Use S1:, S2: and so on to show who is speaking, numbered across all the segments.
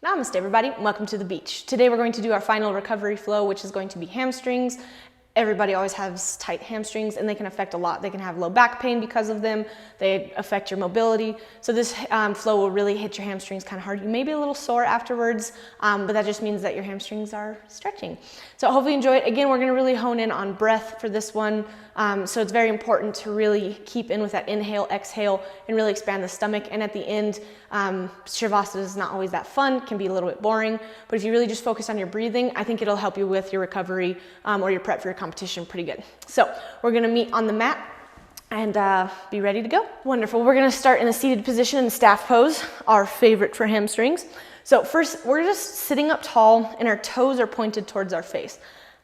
S1: Namaste everybody, welcome to the beach. Today we're going to do our final recovery flow, which is going to be hamstrings. Everybody always has tight hamstrings and they can affect a lot. They can have low back pain because of them. They affect your mobility. So this flow will really hit your hamstrings kind of hard. You may be a little sore afterwards, but that just means that your hamstrings are stretching. So hopefully you enjoy it. Again, we're gonna really hone in on breath for this one. So it's very important to really keep in with that inhale, exhale, and really expand the stomach. And at the end, Shavasana is not always that fun, it can be a little bit boring, but if you really just focus on your breathing, I think it'll help you with your recovery or your prep for your competition pretty good. So we're gonna meet on the mat and be ready to go. Wonderful, we're gonna start in a seated position in staff pose, our favorite for hamstrings. So first, we're just sitting up tall and our toes are pointed towards our face.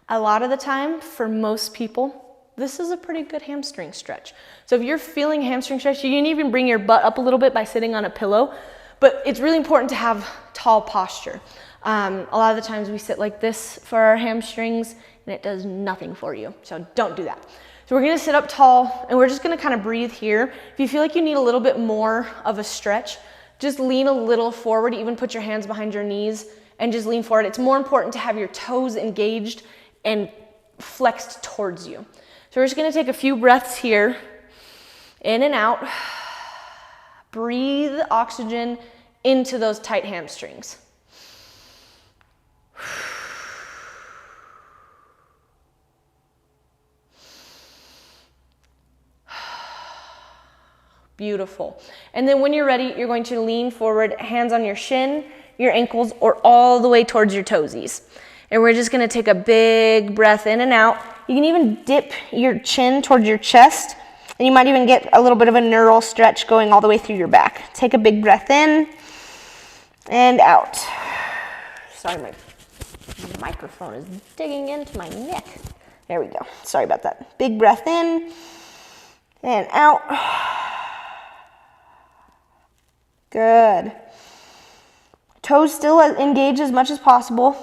S1: A lot of the time, for most people, this is a pretty good hamstring stretch. So if you're feeling hamstring stretch, you can even bring your butt up a little bit by sitting on a pillow, but it's really important to have tall posture. A lot of the times we sit like this for our hamstrings and it does nothing for you, so don't do that. So we're gonna sit up tall and we're just gonna kind of breathe here. If you feel like you need a little bit more of a stretch, just lean a little forward, even put your hands behind your knees and just lean forward. It's more important to have your toes engaged and flexed towards you. So we're just gonna take a few breaths here, in and out. Breathe oxygen into those tight hamstrings. Beautiful. And then when you're ready, you're going to lean forward, hands on your shin, your ankles, or all the way towards your toesies. And we're just gonna take a big breath in and out. You can even dip your chin towards your chest, and you might even get a little bit of a neural stretch going all the way through your back. Take a big breath in and out. Sorry, my microphone is digging into my neck. There we go. Sorry about that. Big breath in and out. Good. Toes still engaged as much as possible.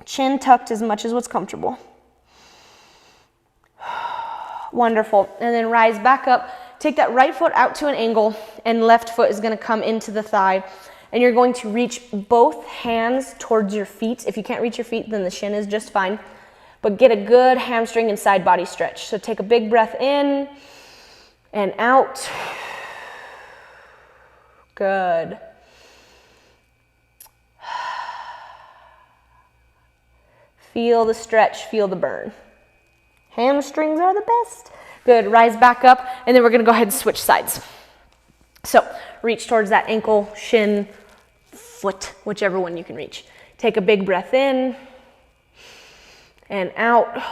S1: Chin tucked as much as what's comfortable. Wonderful. And then rise back up. Take that right foot out to an angle and left foot is going to come into the thigh. And you're going to reach both hands towards your feet. If you can't reach your feet, then the shin is just fine. But get a good hamstring and side body stretch. So take a big breath in and out. Good. Feel the stretch, feel the burn. Hamstrings are the best. Good, rise back up, and then we're gonna go ahead and switch sides. So reach towards that ankle, shin, foot, whichever one you can reach. Take a big breath in and out.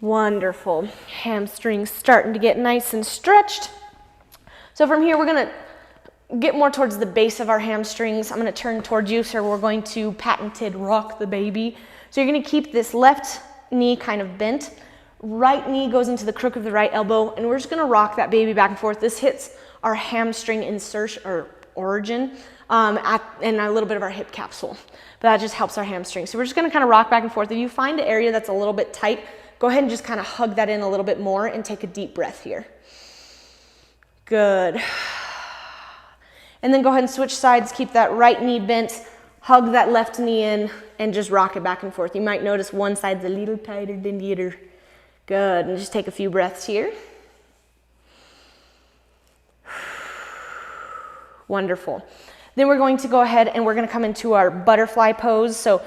S1: Wonderful. Hamstrings starting to get nice and stretched. So from here, we're gonna get more towards the base of our hamstrings. I'm gonna turn towards you, so we're going to patented rock the baby. So you're gonna keep this left knee kind of bent. Right knee goes into the crook of the right elbow, and we're just gonna rock that baby back and forth. This hits our hamstring insertion or origin and a little bit of our hip capsule. But that just helps our hamstrings. So we're just gonna kind of rock back and forth. If you find an area that's a little bit tight, go ahead and just kind of hug that in a little bit more and take a deep breath here. Good. And then go ahead and switch sides. Keep that right knee bent, hug that left knee in, and just rock it back and forth. You might notice one side's a little tighter than the other. Good, and just take a few breaths here. Wonderful. Then we're going to go ahead and we're gonna come into our butterfly pose. So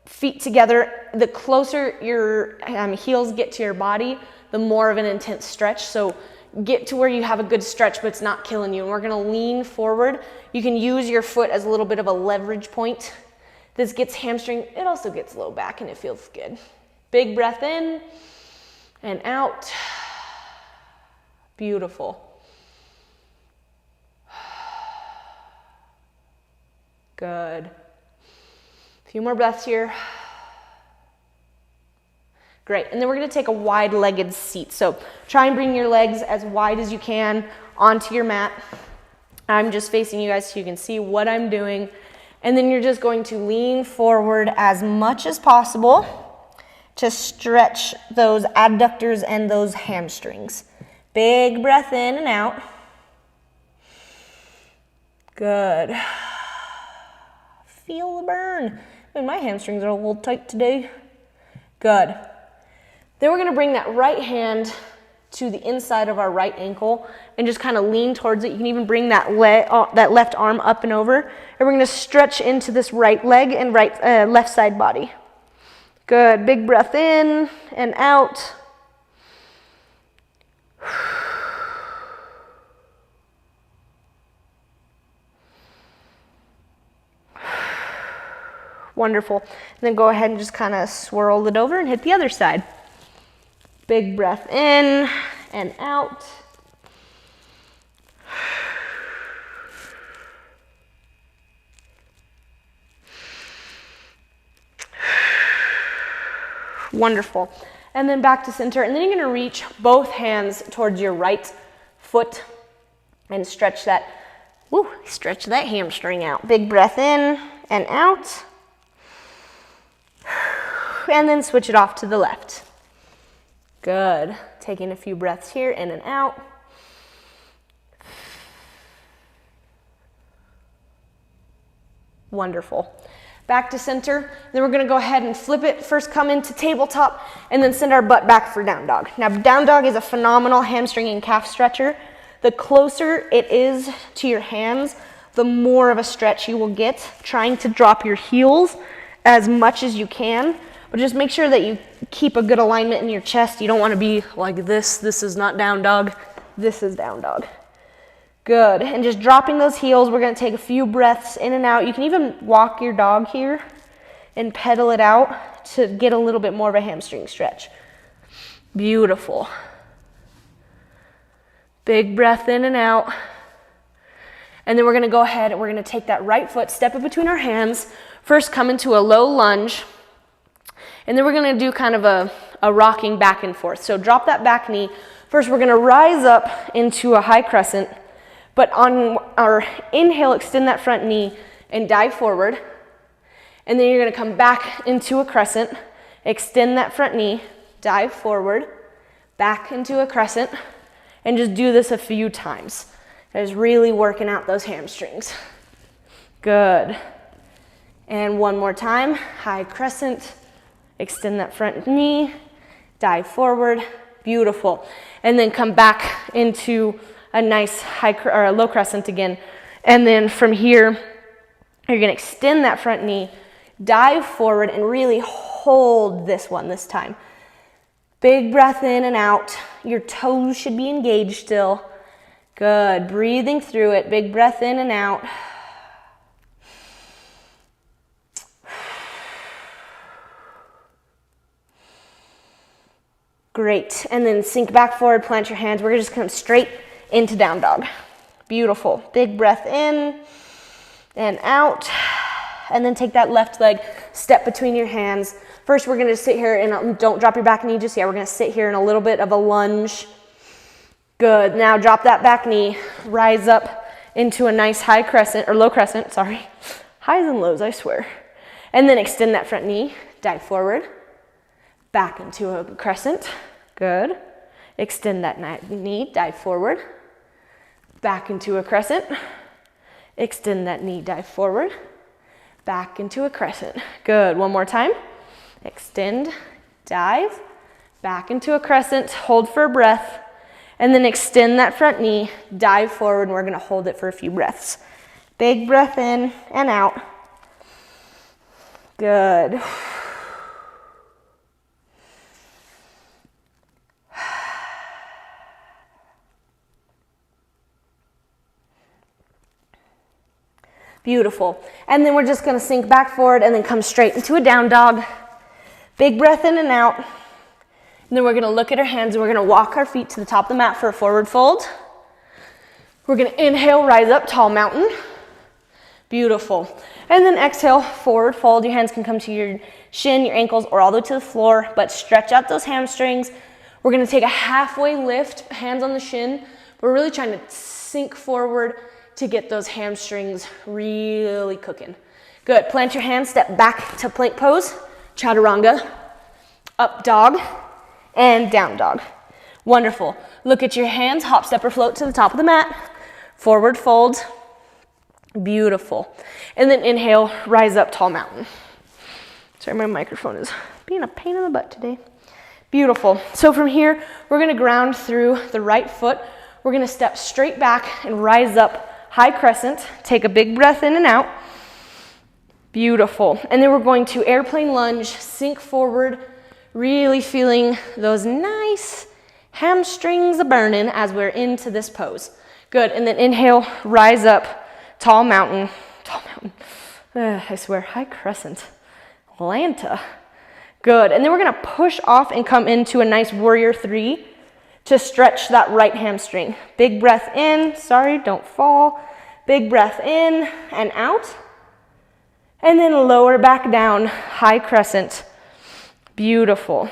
S1: feet together, the closer your heels get to your body, the more of an intense stretch. So get to where you have a good stretch, but it's not killing you. And we're gonna lean forward. You can use your foot as a little bit of a leverage point. This gets hamstring, it also gets low back and it feels good. Big breath in and out. Beautiful. Good. A few more breaths here. Great, and then we're gonna take a wide-legged seat. So try and bring your legs as wide as you can onto your mat. I'm just facing you guys so you can see what I'm doing. And then you're just going to lean forward as much as possible to stretch those adductors and those hamstrings. Big breath in and out. Good. Feel the burn. I mean, my hamstrings are a little tight today. Good. Then we're gonna bring that right hand to the inside of our right ankle and just kind of lean towards it. You can even bring that left arm up and over. And we're gonna stretch into this right leg and left side body. Good, big breath in and out. Wonderful. And then go ahead and just kind of swirl it over and hit the other side. Big breath in and out. Wonderful. And then back to center. And then you're going to reach both hands towards your right foot and stretch that hamstring out. Big breath in and out. And then switch it off to the left. Good. Taking a few breaths here, in and out. Wonderful. Back to center. Then we're going to go ahead and flip it. First come into tabletop and then send our butt back for down dog. Now down dog is a phenomenal hamstring and calf stretcher. The closer it is to your hands, the more of a stretch you will get. Trying to drop your heels as much as you can. But just make sure that you keep a good alignment in your chest. You don't want to be like this. This is not down dog. This is down dog. Good. And just dropping those heels, we're going to take a few breaths in and out. You can even walk your dog here and pedal it out to get a little bit more of a hamstring stretch. Beautiful. Big breath in and out. And then we're going to go ahead and we're going to take that right foot, step it between our hands. First come into a low lunge. And then we're going to do kind of a rocking back and forth. So drop that back knee. First, we're going to rise up into a high crescent. But on our inhale, extend that front knee and dive forward. And then you're going to come back into a crescent. Extend that front knee, dive forward, back into a crescent. And just do this a few times. That is really working out those hamstrings. Good. And one more time, high crescent. Extend that front knee, dive forward, beautiful. And then come back into a nice a low crescent again. And then from here, you're gonna extend that front knee, dive forward and really hold this one this time. Big breath in and out. Your toes should be engaged still. Good, breathing through it. Big breath in and out. Great, and then sink back forward, plant your hands. We're just gonna come straight into down dog. Beautiful, big breath in and out. And then take that left leg, step between your hands. First, we're gonna sit here and don't drop your back knee just yet. We're gonna sit here in a little bit of a lunge. Good, now drop that back knee, rise up into a nice high crescent, or low crescent, sorry. Highs and lows, I swear. And then extend that front knee, dive forward. Back into a crescent. Good. Extend that knee, dive forward. Back into a crescent. Extend that knee, dive forward. Back into a crescent. Good. One more time. Extend, dive, back into a crescent, hold for a breath, and then extend that front knee, dive forward, and we're going to hold it for a few breaths. Big breath in and out. Good. Beautiful. And then we're just going to sink back forward and then come straight into a down dog. Big breath in and out. And then we're going to look at our hands and we're going to walk our feet to the top of the mat for a forward fold. We're going to inhale, rise up, tall mountain. Beautiful. And then exhale, forward fold. Your hands can come to your shin, your ankles, or all the way to the floor, but stretch out those hamstrings. We're gonna take a halfway lift, hands on the shin. We're really trying to sink forward to get those hamstrings really cooking. Good, plant your hands, step back to plank pose, chaturanga, up dog, and down dog. Wonderful. Look at your hands, hop, step, or float to the top of the mat, forward fold. Beautiful. And then inhale, rise up, tall mountain. Sorry, my microphone is being a pain in the butt today. Beautiful. So from here, we're gonna ground through the right foot. We're gonna step straight back and rise up, high crescent. Take a big breath in and out. Beautiful. And then we're going to airplane lunge, sink forward, really feeling those nice hamstrings burning as we're into this pose. Good. And then inhale, rise up, tall mountain, tall mountain. I swear, high crescent, Atlanta. Good, and then we're gonna push off and come into a nice warrior three to stretch that right hamstring. Big breath in, sorry, don't fall. Big breath in and out. And then lower back down, high crescent. Beautiful.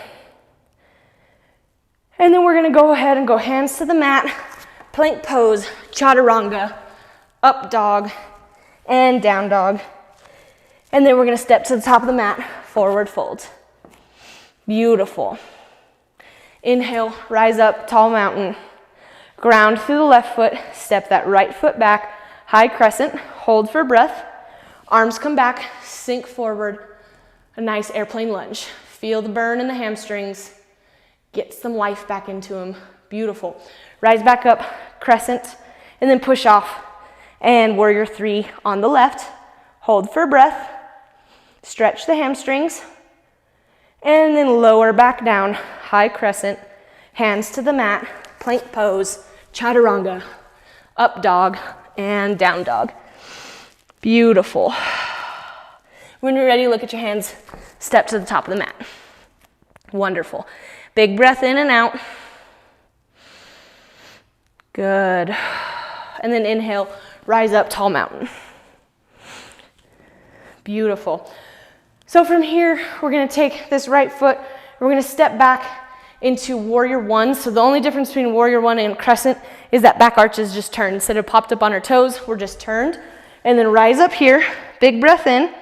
S1: And then we're gonna go ahead and go hands to the mat, plank pose, chaturanga, up dog, and down dog. And then we're gonna step to the top of the mat, forward fold. Beautiful. Inhale, rise up, tall mountain. Ground through the left foot, step that right foot back, high crescent, hold for breath. Arms come back, sink forward, a nice airplane lunge. Feel the burn in the hamstrings. Get some life back into them. Beautiful. Rise back up, crescent, and then push off. And warrior three on the left. Hold for breath. Stretch the hamstrings. And then lower back down, high crescent. Hands to the mat, plank pose, chaturanga, up dog, and down dog. Beautiful. When you're ready, look at your hands, step to the top of the mat. Wonderful. Big breath in and out. Good. And then inhale, rise up, tall mountain. Beautiful. So from here, we're gonna take this right foot, we're gonna step back into warrior one. So the only difference between warrior one and crescent is that back arch is just turned. Instead of popped up on our toes, we're just turned. And then rise up here, big breath in.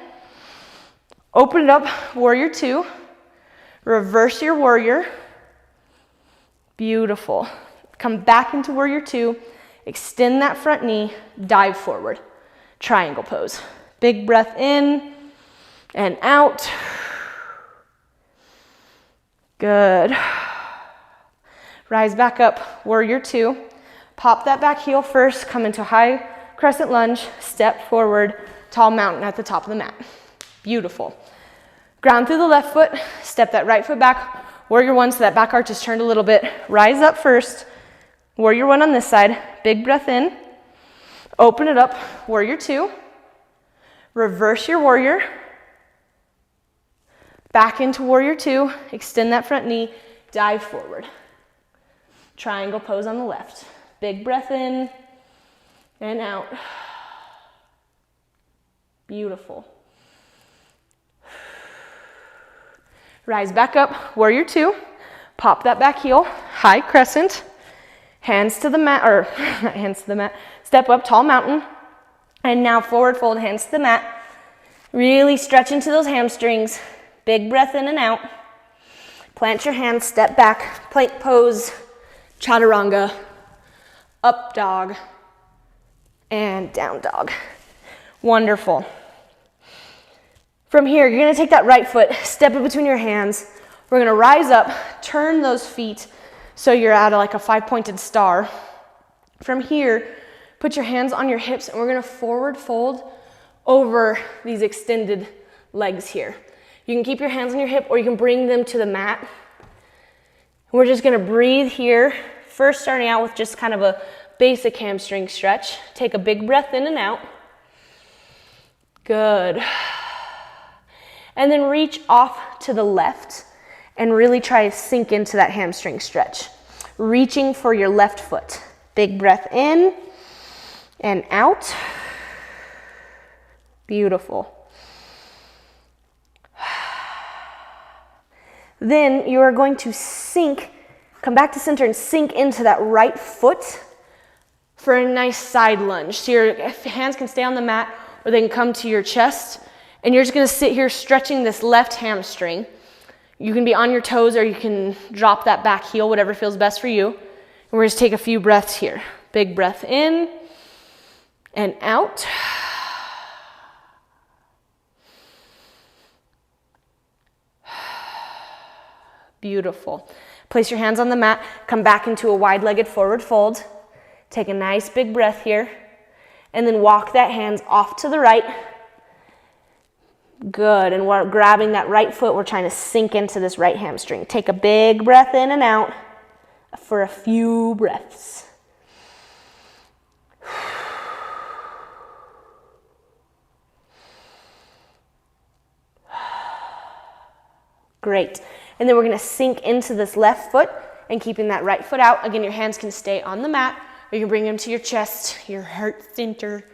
S1: Open it up, warrior two. Reverse your warrior. Beautiful. Come back into warrior two. Extend that front knee, dive forward. Triangle pose. Big breath in and out. Good. Rise back up, warrior two. Pop that back heel first, come into high crescent lunge, step forward, tall mountain at the top of the mat. Beautiful. Ground through the left foot, step that right foot back, warrior one, so that back arch is turned a little bit. Rise up first, warrior one on this side, big breath in. Open it up, warrior two. Reverse your warrior. Back into warrior two, extend that front knee, dive forward. Triangle pose on the left. Big breath in and out. Beautiful. Rise back up, warrior two. Pop that back heel, high crescent. Hands to the mat, or not hands to the mat. Step up, tall mountain. And now forward fold, hands to the mat. Really stretch into those hamstrings. Big breath in and out. Plant your hands, step back, plank pose, chaturanga, up dog, and down dog. Wonderful. From here, you're gonna take that right foot, step it between your hands. We're gonna rise up, turn those feet so you're at like a 5-pointed star. From here, put your hands on your hips and we're gonna forward fold over these extended legs here. You can keep your hands on your hip or you can bring them to the mat. We're just gonna breathe here. First starting out with just kind of a basic hamstring stretch. Take a big breath in and out. Good. And then reach off to the left and really try to sink into that hamstring stretch. Reaching for your left foot. Big breath in and out. Beautiful. Then you are going to come back to center and sink into that right foot for a nice side lunge. So your hands can stay on the mat or they can come to your chest. And you're just gonna sit here stretching this left hamstring. You can be on your toes or you can drop that back heel, whatever feels best for you. And we're just take a few breaths here. Big breath in and out. Beautiful. Place your hands on the mat, come back into a wide-legged forward fold. Take a nice big breath here, and then walk that hands off to the right. Good, and we're grabbing that right foot, we're trying to sink into this right hamstring. Take a big breath in and out for a few breaths. Great. And then we're going to sink into this left foot and keeping that right foot out. Again, your hands can stay on the mat or you can bring them to your chest, your heart center,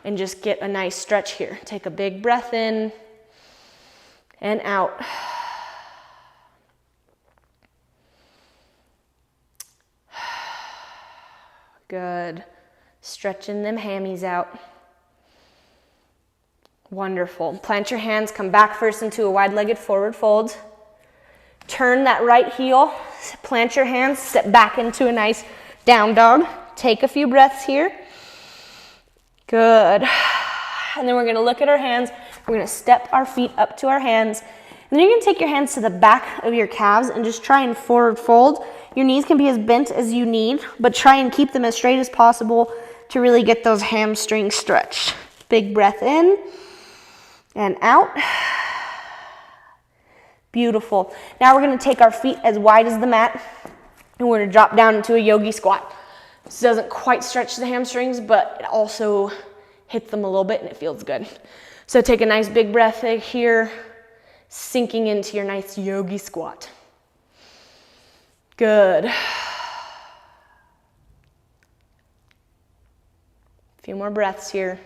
S1: and just get a nice stretch here. Take a big breath in and out. Good. Stretching them hammies out. Wonderful. Plant your hands, come back first into a wide-legged forward fold. Turn that right heel, plant your hands, step back into a nice down dog. Take a few breaths here. Good. And then we're gonna look at our hands. We're gonna step our feet up to our hands. And then you're gonna take your hands to the back of your calves and just try and forward fold. Your knees can be as bent as you need, but try and keep them as straight as possible to really get those hamstrings stretched. Big breath in and out. Beautiful. Now we're going to take our feet as wide as the mat and we're going to drop down into a yogi squat. This doesn't quite stretch the hamstrings, but it also hits them a little bit and it feels good. So take a nice big breath here, sinking into your nice yogi squat. Good. A few more breaths here.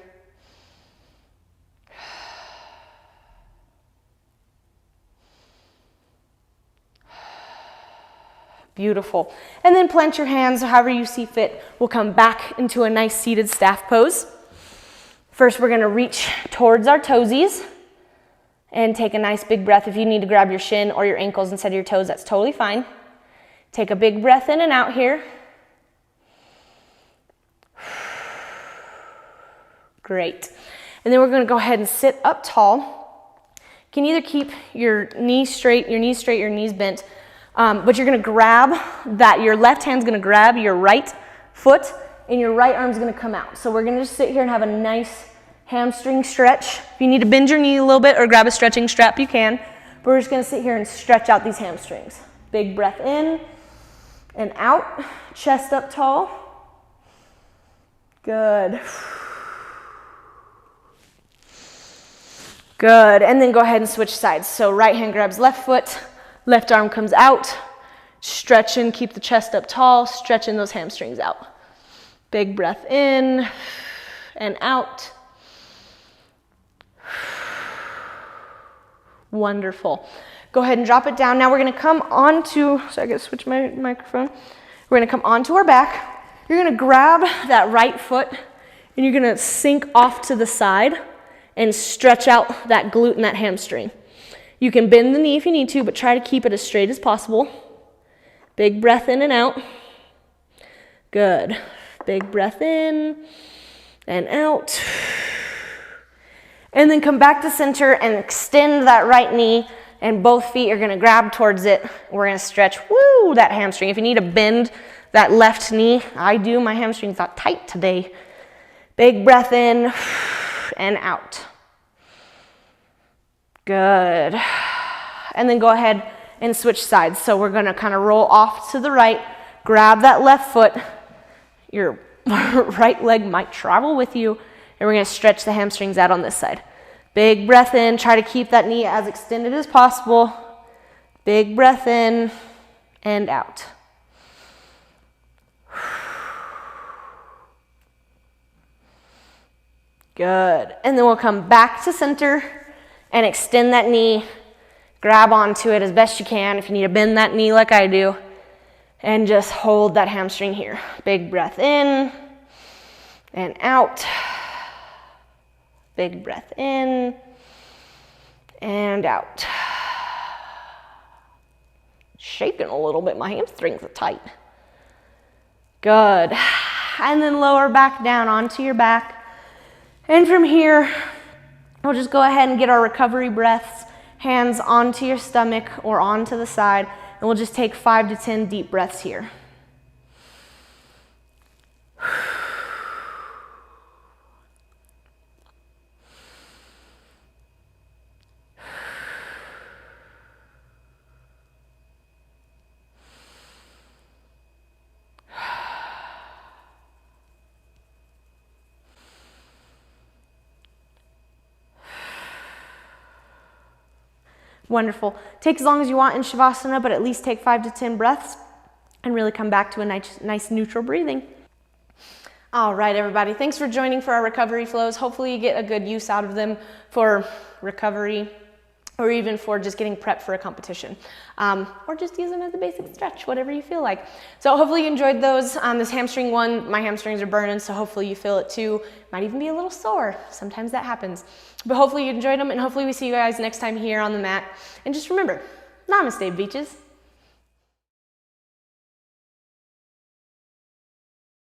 S1: Beautiful. And then plant your hands however you see fit. We'll come back into a nice seated staff pose. First, we're going to reach towards our toesies and take a nice big breath. If you need to grab your shin or your ankles instead of your toes, that's totally fine. Take a big breath in and out here. Great. And then we're going to go ahead and sit up tall. You can either keep your knees straight, your knees bent, but you're going to grab that, your left hand's going to grab your right foot and your right arm's going to come out. So we're going to just sit here and have a nice hamstring stretch. If you need to bend your knee a little bit or grab a stretching strap, you can. But we're just going to sit here and stretch out these hamstrings. Big breath in and out, chest up tall. Good. Good, and then go ahead and switch sides. So right hand grabs left foot, left arm comes out, stretching, keep the chest up tall, stretching those hamstrings out. Big breath in and out. Wonderful. Go ahead and drop it down. Now we're gonna come onto, so I gotta switch my microphone. We're gonna come onto our back. You're gonna grab that right foot and you're gonna sink off to the side and stretch out that glute and that hamstring. You can bend the knee if you need to, but try to keep it as straight as possible. Big breath in and out. Good. Big breath in and out. And then come back to center and extend that right knee, and both feet are gonna grab towards it. We're gonna stretch, that hamstring. If you need to bend that left knee, I do, my hamstring's not tight today. Big breath in and out. Good. And then go ahead and switch sides. So we're gonna kind of roll off to the right, grab that left foot. Your right leg might travel with you, and we're gonna stretch the hamstrings out on this side. Big breath in, try to keep that knee as extended as possible. Big breath in and out. Good. And then we'll come back to center and extend that knee. Grab onto it as best you can. If you need to bend that knee like I do, and just hold that hamstring here. Big breath in and out. Big breath in and out. Shaking a little bit, my hamstrings are tight. Good. And then lower back down onto your back. And from here, we'll just go ahead and get our recovery breaths. Hands onto your stomach or onto the side. And we'll just take 5 to 10 deep breaths here. Wonderful. Take as long as you want in Shavasana, but at least take 5 to 10 breaths and really come back to a nice neutral breathing. All right, everybody. Thanks for joining for our recovery flows. Hopefully you get a good use out of them for recovery or even for just getting prepped for a competition. Or just use them as a basic stretch, whatever you feel like. So hopefully you enjoyed those. This hamstring one, my hamstrings are burning, so hopefully you feel it too. Might even be a little sore. Sometimes that happens. But hopefully you enjoyed them, and hopefully we see you guys next time here on the mat. And just remember, namaste, beaches.